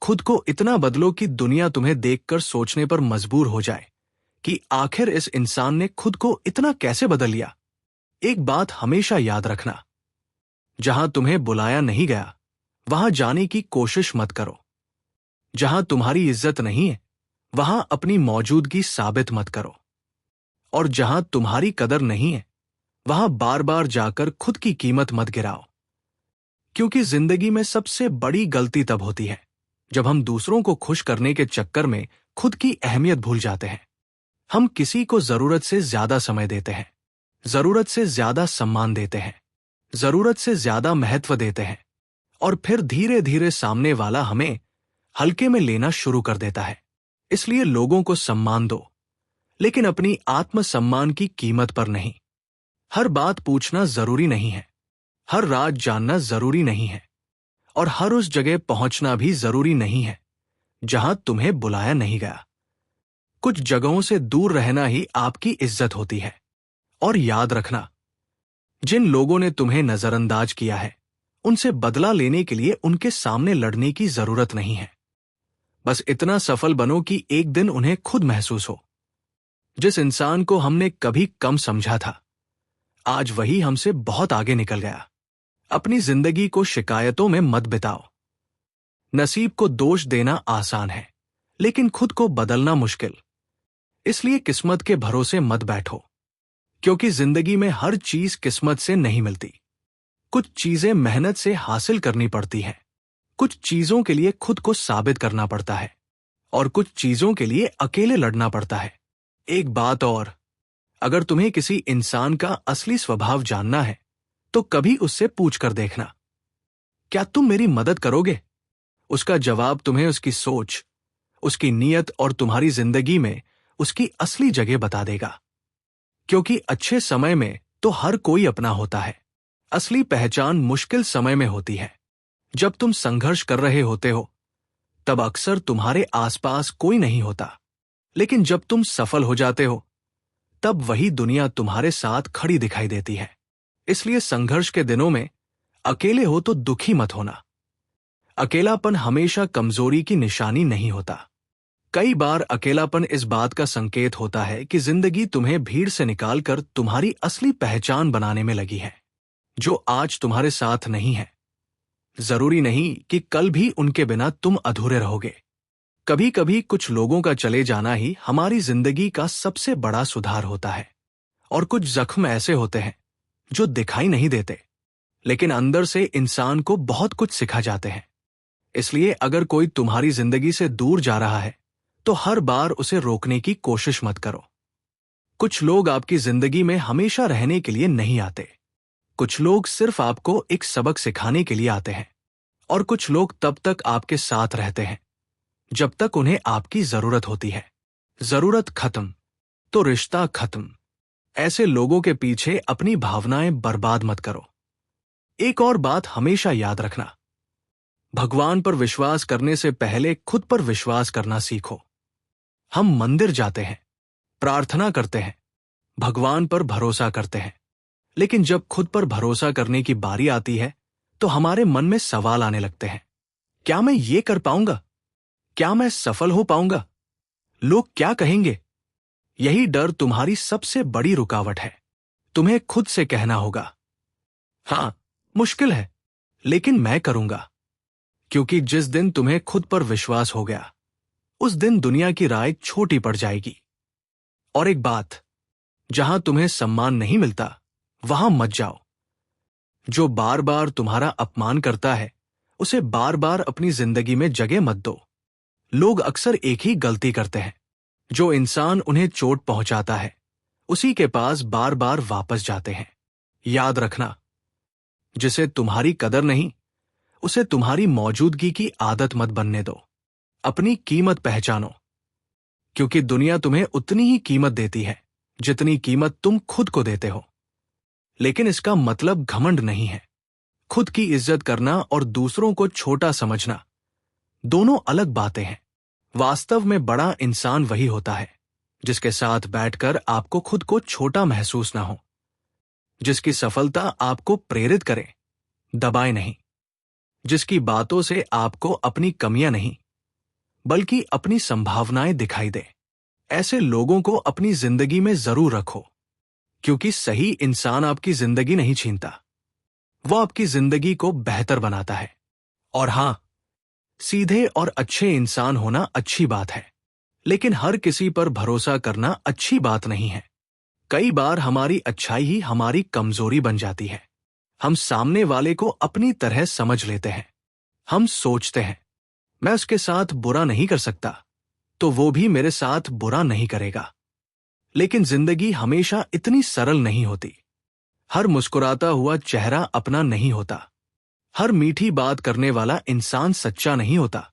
खुद को इतना बदलो कि दुनिया तुम्हें देखकर सोचने पर मजबूर हो जाए कि आखिर इस इंसान ने खुद को इतना कैसे बदल लिया। एक बात हमेशा याद रखना, जहां तुम्हें बुलाया नहीं गया वहां जाने की कोशिश मत करो। जहां तुम्हारी इज्जत नहीं है वहां अपनी मौजूदगी साबित मत करो। और जहां तुम्हारी कदर नहीं है वहां बार बार जाकर खुद की कीमत मत गिराओ। क्योंकि जिंदगी में सबसे बड़ी गलती तब होती है जब हम दूसरों को खुश करने के चक्कर में खुद की अहमियत भूल जाते हैं। हम किसी को जरूरत से ज्यादा समय देते हैं, जरूरत से ज्यादा सम्मान देते हैं, जरूरत से ज्यादा महत्व देते हैं, और फिर धीरे धीरे सामने वाला हमें हल्के में लेना शुरू कर देता है। इसलिए लोगों को सम्मान दो, लेकिन अपनी आत्मसम्मान की कीमत पर नहीं। हर बात पूछना जरूरी नहीं है, हर राज जानना जरूरी नहीं है, और हर उस जगह पहुंचना भी जरूरी नहीं है जहां तुम्हें बुलाया नहीं गया। कुछ जगहों से दूर रहना ही आपकी इज्जत होती है। और याद रखना, जिन लोगों ने तुम्हें नजरअंदाज किया है उनसे बदला लेने के लिए उनके सामने लड़ने की जरूरत नहीं है। बस इतना सफल बनो कि एक दिन उन्हें खुद महसूस हो, जिस इंसान को हमने कभी कम समझा था आज वही हमसे बहुत आगे निकल गया। अपनी जिंदगी को शिकायतों में मत बिताओ। नसीब को दोष देना आसान है, लेकिन खुद को बदलना मुश्किल। इसलिए किस्मत के भरोसे मत बैठो, क्योंकि जिंदगी में हर चीज किस्मत से नहीं मिलती। कुछ चीजें मेहनत से हासिल करनी पड़ती हैं, कुछ चीजों के लिए खुद को साबित करना पड़ता है, और कुछ चीजों के लिए अकेले लड़ना पड़ता है। एक बात और, अगर तुम्हें किसी इंसान का असली स्वभाव जानना है तो कभी उससे पूछ कर देखना, क्या तुम मेरी मदद करोगे? उसका जवाब तुम्हें उसकी सोच, उसकी नीयत और तुम्हारी जिंदगी में उसकी असली जगह बता देगा। क्योंकि अच्छे समय में तो हर कोई अपना होता है, असली पहचान मुश्किल समय में होती है। जब तुम संघर्ष कर रहे होते हो तब अक्सर तुम्हारे आसपास कोई नहीं होता, लेकिन जब तुम सफल हो जाते हो तब वही दुनिया तुम्हारे साथ खड़ी दिखाई देती है। इसलिए संघर्ष के दिनों में अकेले हो तो दुखी मत होना। अकेलापन हमेशा कमजोरी की निशानी नहीं होता। कई बार अकेलापन इस बात का संकेत होता है कि जिंदगी तुम्हें भीड़ से निकालकर तुम्हारी असली पहचान बनाने में लगी है। जो आज तुम्हारे साथ नहीं है, जरूरी नहीं कि कल भी उनके बिना तुम अधूरे रहोगे। कभी कभी कुछ लोगों का चले जाना ही हमारी जिंदगी का सबसे बड़ा सुधार होता है। और कुछ जख्म ऐसे होते हैं जो दिखाई नहीं देते, लेकिन अंदर से इंसान को बहुत कुछ सिखा जाते हैं। इसलिए अगर कोई तुम्हारी जिंदगी से दूर जा रहा है तो हर बार उसे रोकने की कोशिश मत करो। कुछ लोग आपकी जिंदगी में हमेशा रहने के लिए नहीं आते। कुछ लोग सिर्फ आपको एक सबक सिखाने के लिए आते हैं, और कुछ लोग तब तक आपके साथ रहते हैं जब तक उन्हें आपकी जरूरत होती है। जरूरत खत्म तो रिश्ता खत्म। ऐसे लोगों के पीछे अपनी भावनाएं बर्बाद मत करो। एक और बात हमेशा याद रखना, भगवान पर विश्वास करने से पहले खुद पर विश्वास करना सीखो। हम मंदिर जाते हैं, प्रार्थना करते हैं, भगवान पर भरोसा करते हैं, लेकिन जब खुद पर भरोसा करने की बारी आती है तो हमारे मन में सवाल आने लगते हैं। क्या मैं ये कर पाऊंगा? क्या मैं सफल हो पाऊंगा? लोग क्या कहेंगे? यही डर तुम्हारी सबसे बड़ी रुकावट है। तुम्हें खुद से कहना होगा, हां मुश्किल है लेकिन मैं करूंगा। क्योंकि जिस दिन तुम्हें खुद पर विश्वास हो गया उस दिन दुनिया की राय छोटी पड़ जाएगी। और एक बात, जहां तुम्हें सम्मान नहीं मिलता वहां मत जाओ। जो बार बार तुम्हारा अपमान करता है उसे बार बार अपनी जिंदगी में जगह मत दो। लोग अक्सर एक ही गलती करते हैं, जो इंसान उन्हें चोट पहुंचाता है उसी के पास बार बार वापस जाते हैं। याद रखना, जिसे तुम्हारी कदर नहीं उसे तुम्हारी मौजूदगी की आदत मत बनने दो। अपनी कीमत पहचानो, क्योंकि दुनिया तुम्हें उतनी ही कीमत देती है जितनी कीमत तुम खुद को देते हो। लेकिन इसका मतलब घमंड नहीं है। खुद की इज्जत करना और दूसरों को छोटा समझना दोनों अलग बातें हैं। वास्तव में बड़ा इंसान वही होता है जिसके साथ बैठकर आपको खुद को छोटा महसूस ना हो, जिसकी सफलता आपको प्रेरित करे, दबाए नहीं, जिसकी बातों से आपको अपनी कमियां नहीं बल्कि अपनी संभावनाएं दिखाई दे। ऐसे लोगों को अपनी जिंदगी में जरूर रखो, क्योंकि सही इंसान आपकी जिंदगी नहीं छीनता, वो आपकी जिंदगी को बेहतर बनाता है। और हां, सीधे और अच्छे इंसान होना अच्छी बात है, लेकिन हर किसी पर भरोसा करना अच्छी बात नहीं है। कई बार हमारी अच्छाई ही हमारी कमजोरी बन जाती है। हम सामने वाले को अपनी तरह समझ लेते हैं। हम सोचते हैं, मैं उसके साथ बुरा नहीं कर सकता, तो वो भी मेरे साथ बुरा नहीं करेगा। लेकिन जिंदगी हमेशा इतनी सरल नहीं होती। हर मुस्कुराता हुआ चेहरा अपना नहीं होता, हर मीठी बात करने वाला इंसान सच्चा नहीं होता,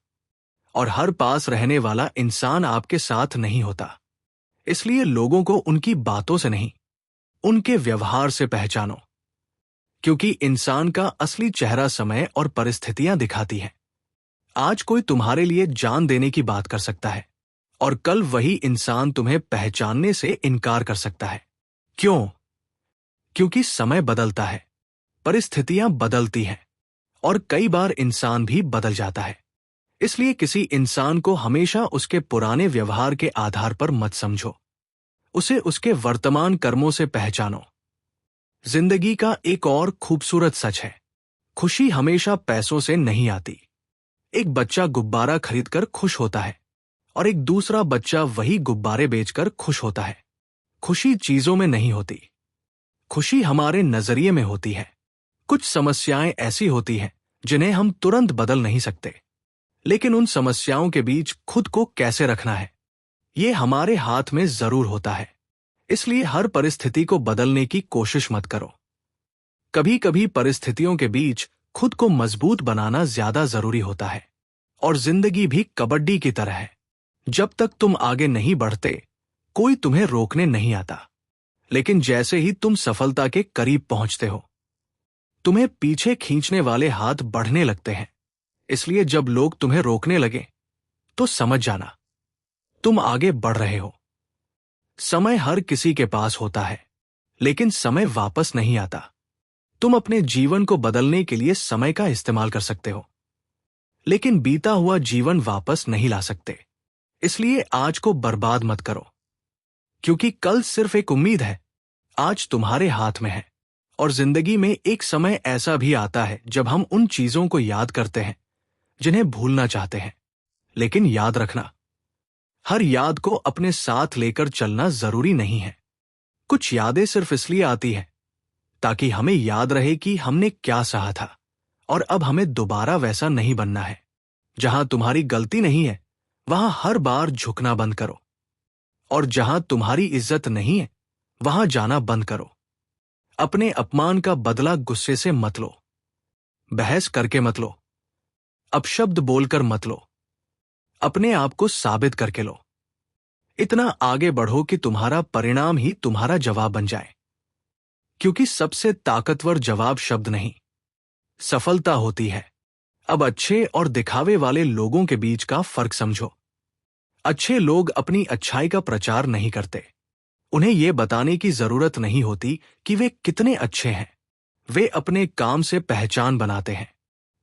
और हर पास रहने वाला इंसान आपके साथ नहीं होता। इसलिए लोगों को उनकी बातों से नहीं, उनके व्यवहार से पहचानो, क्योंकि इंसान का असली चेहरा समय और परिस्थितियां दिखाती हैं। आज कोई तुम्हारे लिए जान देने की बात कर सकता है, और कल वही इंसान तुम्हें पहचानने से इनकार कर सकता है। क्यों? क्योंकि समय बदलता है, परिस्थितियां बदलती हैं, और कई बार इंसान भी बदल जाता है। इसलिए किसी इंसान को हमेशा उसके पुराने व्यवहार के आधार पर मत समझो, उसे उसके वर्तमान कर्मों से पहचानो। जिंदगी का एक और खूबसूरत सच है, खुशी हमेशा पैसों से नहीं आती। एक बच्चा गुब्बारा खरीदकर खुश होता है, और एक दूसरा बच्चा वही गुब्बारे बेचकर खुश होता है। खुशी चीजों में नहीं होती, खुशी हमारे नजरिए में होती है। कुछ समस्याएं ऐसी होती हैं जिन्हें हम तुरंत बदल नहीं सकते, लेकिन उन समस्याओं के बीच खुद को कैसे रखना है, ये हमारे हाथ में जरूर होता है। इसलिए हर परिस्थिति को बदलने की कोशिश मत करो। कभी कभी परिस्थितियों के बीच खुद को मजबूत बनाना ज्यादा जरूरी होता है। और जिंदगी भी कबड्डी की तरह है, जब तक तुम आगे नहीं बढ़ते, कोई तुम्हें रोकने नहीं आता। लेकिन जैसे ही तुम सफलता के करीब पहुंचते हो, तुम्हें पीछे खींचने वाले हाथ बढ़ने लगते हैं। इसलिए जब लोग तुम्हें रोकने लगे, तो समझ जाना तुम आगे बढ़ रहे हो। समय हर किसी के पास होता है, लेकिन समय वापस नहीं आता। तुम अपने जीवन को बदलने के लिए समय का इस्तेमाल कर सकते हो, लेकिन बीता हुआ जीवन वापस नहीं ला सकते। इसलिए आज को बर्बाद मत करो, क्योंकि कल सिर्फ एक उम्मीद है, आज तुम्हारे हाथ में है। और जिंदगी में एक समय ऐसा भी आता है जब हम उन चीजों को याद करते हैं जिन्हें भूलना चाहते हैं। लेकिन याद रखना, हर याद को अपने साथ लेकर चलना जरूरी नहीं है। कुछ यादें सिर्फ इसलिए आती हैं ताकि हमें याद रहे कि हमने क्या सहा था, और अब हमें दोबारा वैसा नहीं बनना है। जहां तुम्हारी गलती नहीं है, वहां हर बार झुकना बंद करो, और जहां तुम्हारी इज्जत नहीं है, वहां जाना बंद करो। अपने अपमान का बदला गुस्से से मत लो, बहस करके मत लो, अपशब्द बोलकर मत लो, अपने आप को साबित करके लो। इतना आगे बढ़ो कि तुम्हारा परिणाम ही तुम्हारा जवाब बन जाए, क्योंकि सबसे ताकतवर जवाब शब्द नहीं, सफलता होती है। अब अच्छे और दिखावे वाले लोगों के बीच का फर्क समझो। अच्छे लोग अपनी अच्छाई का प्रचार नहीं करते। उन्हें यह बताने की जरूरत नहीं होती कि वे कितने अच्छे हैं। वे अपने काम से पहचान बनाते हैं।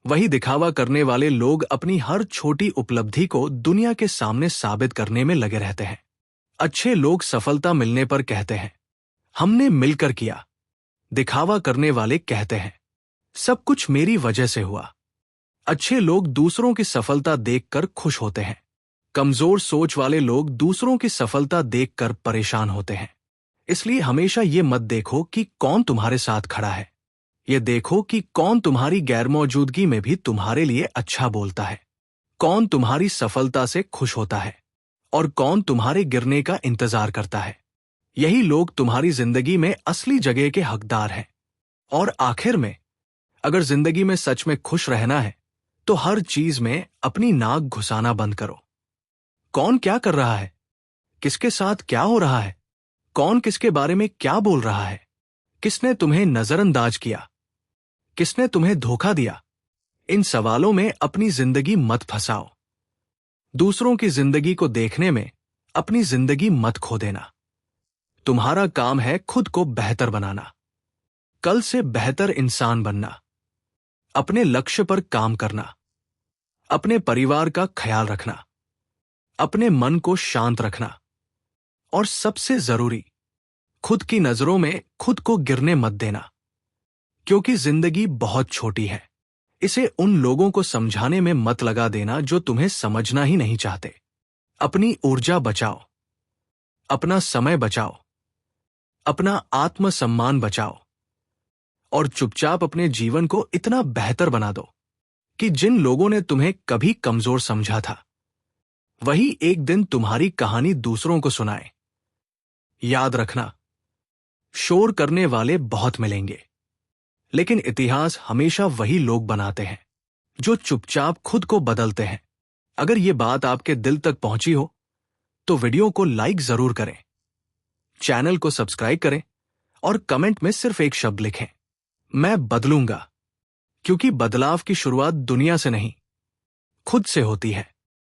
वही दिखावा करने वाले लोग अपनी हर छोटी उपलब्धि को दुनिया के सामने साबित करने में लगे रहते हैं। अच्छे लोग सफलता मिलने पर कहते हैं, हमने मिलकर किया। दिखावा करने वाले कहते हैं, सब कुछ मेरी वजह से हुआ। अच्छे लोग दूसरों की सफलता देखकर खुश होते हैं। कमजोर सोच वाले लोग दूसरों की सफलता देखकर परेशान होते हैं। इसलिए हमेशा ये मत देखो कि कौन तुम्हारे साथ खड़ा है, ये देखो कि कौन तुम्हारी गैरमौजूदगी में भी तुम्हारे लिए अच्छा बोलता है, कौन तुम्हारी सफलता से खुश होता है, और कौन तुम्हारे गिरने का इंतजार करता है। यही लोग तुम्हारी जिंदगी में असली जगह के हकदार हैं। और आखिर में, अगर जिंदगी में सच में खुश रहना है, तो हर चीज में अपनी नाक घुसाना बंद करो। कौन क्या कर रहा है, किसके साथ क्या हो रहा है, कौन किसके बारे में क्या बोल रहा है, किसने तुम्हें नजरअंदाज किया, किसने तुम्हें धोखा दिया, इन सवालों में अपनी जिंदगी मत फंसाओ। दूसरों की जिंदगी को देखने में अपनी जिंदगी मत खो देना। तुम्हारा काम है खुद को बेहतर बनाना, कल से बेहतर इंसान बनना, अपने लक्ष्य पर काम करना, अपने परिवार का ख्याल रखना, अपने मन को शांत रखना, और सबसे जरूरी, खुद की नजरों में खुद को गिरने मत देना, क्योंकि जिंदगी बहुत छोटी है। इसे उन लोगों को समझाने में मत लगा देना जो तुम्हें समझना ही नहीं चाहते। अपनी ऊर्जा बचाओ, अपना समय बचाओ, अपना आत्मसम्मान बचाओ, और चुपचाप अपने जीवन को इतना बेहतर बना दो कि जिन लोगों ने तुम्हें कभी कमजोर समझा था, वही एक दिन तुम्हारी कहानी दूसरों को सुनाए। याद रखना, शोर करने वाले बहुत मिलेंगे, लेकिन इतिहास हमेशा वही लोग बनाते हैं जो चुपचाप खुद को बदलते हैं। अगर ये बात आपके दिल तक पहुंची हो तो वीडियो को लाइक जरूर करें, चैनल को सब्सक्राइब करें और कमेंट में सिर्फ एक शब्द लिखें, मैं बदलूंगा। क्योंकि बदलाव की शुरुआत दुनिया से नहीं, खुद से होती है।